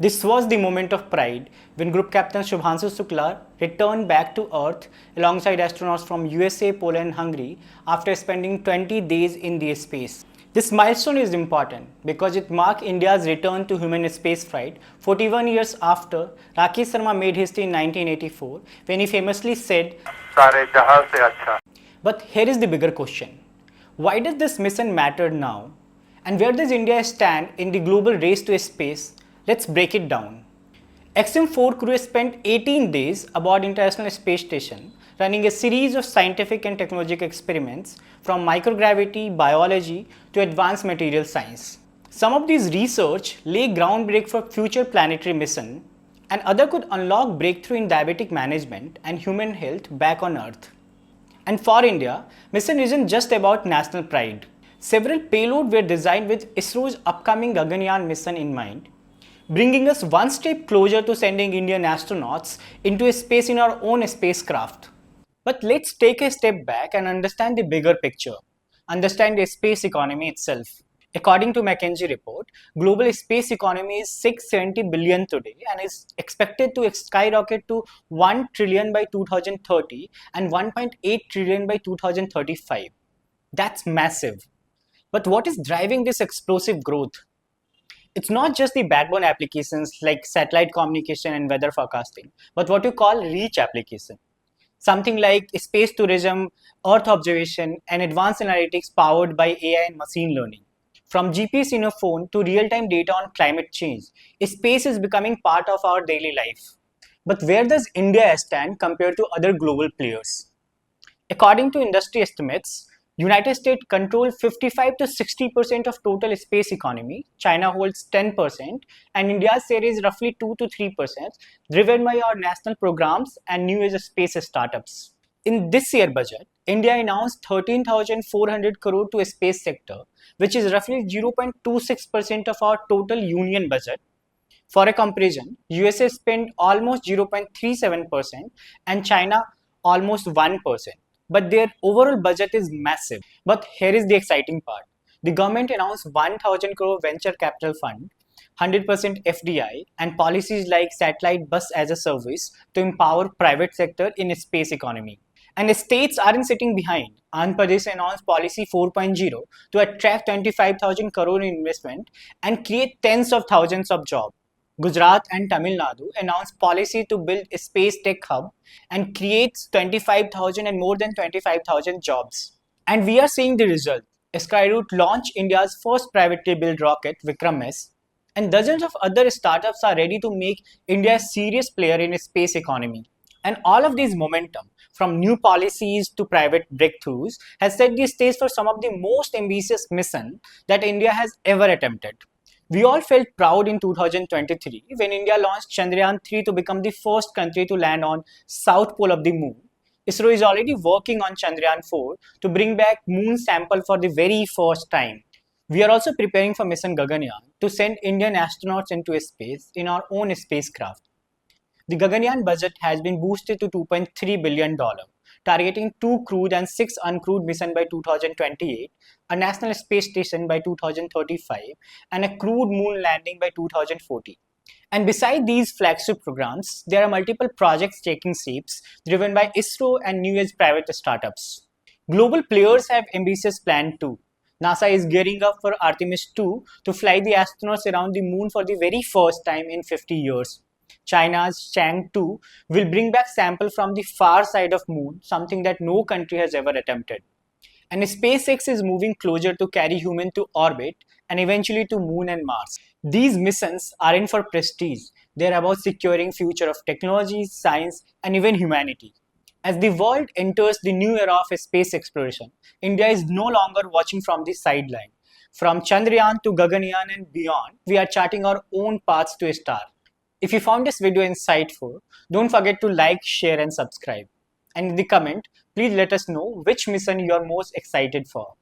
This was the moment of pride when Group Captain Shubhanshu Shukla returned back to Earth alongside astronauts from USA, Poland and Hungary after spending 20 days in the space. This milestone is important because it marked India's return to human spaceflight 41 years after Rakesh Sharma made history in 1984 when he famously said, "सारे जहां से अच्छा." But here is the bigger question. Why does this mission matter now? And where does India stand in the global race to space? Let's break it down. XM4 crew spent 18 days aboard International Space Station running a series of scientific and technological experiments from microgravity, biology to advanced material science. Some of these research lay groundbreak for future planetary mission and other could unlock breakthrough in diabetic management and human health back on Earth. And for India, mission isn't just about national pride. Several payloads were designed with ISRO's upcoming Gaganyaan mission in mind, bringing us one step closer to sending Indian astronauts into space in our own spacecraft. But let's take a step back and understand the bigger picture. Understand the space economy itself. According to McKinsey report, global space economy is 670 billion today and is expected to skyrocket to 1 trillion by 2030 and 1.8 trillion by 2035. That's massive. But what is driving this explosive growth? It's not just the backbone applications like satellite communication and weather forecasting, but what you call reach application. Something like space tourism, Earth observation, and advanced analytics powered by AI and machine learning. From GPS in your phone to real-time data on climate change, space is becoming part of our daily life. But where does India stand compared to other global players? According to industry estimates, United States control 55 to 60% of total space economy, China holds 10%, and India's share is roughly 2 to 3%, driven by our national programs and new age space startups. In this year budget, India announced 13,400 crore to a space sector, which is roughly 0.26% of our total union budget. For a comparison, USA spent almost 0.37% and China almost 1%. But their overall budget is massive. But here is the exciting part. The government announced 1,000 crore venture capital fund, 100% FDI, and policies like satellite bus as a service to empower private sector in space economy. And the states aren't sitting behind. Andhra Pradesh announced policy 4.0 to attract 25,000 crore in investment and create tens of thousands of jobs. Gujarat and Tamil Nadu announced policy to build a space tech hub and creates 25,000 and more than 25,000 jobs. And we are seeing the result. Skyroot launched India's first privately built rocket, Vikram S, and dozens of other startups are ready to make India a serious player in a space economy. And all of this momentum, from new policies to private breakthroughs, has set the stage for some of the most ambitious missions that India has ever attempted. We all felt proud in 2023 when India launched Chandrayaan-3 to become the first country to land on South Pole of the Moon. ISRO is already working on Chandrayaan-4 to bring back Moon sample for the very first time. We are also preparing for mission Gaganyaan to send Indian astronauts into space in our own spacecraft. The Gaganyaan budget has been boosted to $2.3 billion, targeting 2 crewed and 6 uncrewed missions by 2028, a national space station by 2035, and a crewed moon landing by 2040. And beside these flagship programs, there are multiple projects taking shapes driven by ISRO and new age private startups. Global players have ambitious plans too. NASA is gearing up for Artemis 2 to fly the astronauts around the moon for the very first time in 50 years. China's Chang'e-2 will bring back samples from the far side of moon, something that no country has ever attempted. And SpaceX is moving closer to carry humans to orbit and eventually to moon and Mars. These missions aren't for prestige, they're about securing future of technology, science, and even humanity. As the world enters the new era of space exploration, India is no longer watching from the sideline. From Chandrayaan to Gaganyaan and beyond, we are charting our own paths to a star. If you found this video insightful, don't forget to like, share and subscribe. And in the comment, please let us know which mission you are most excited for.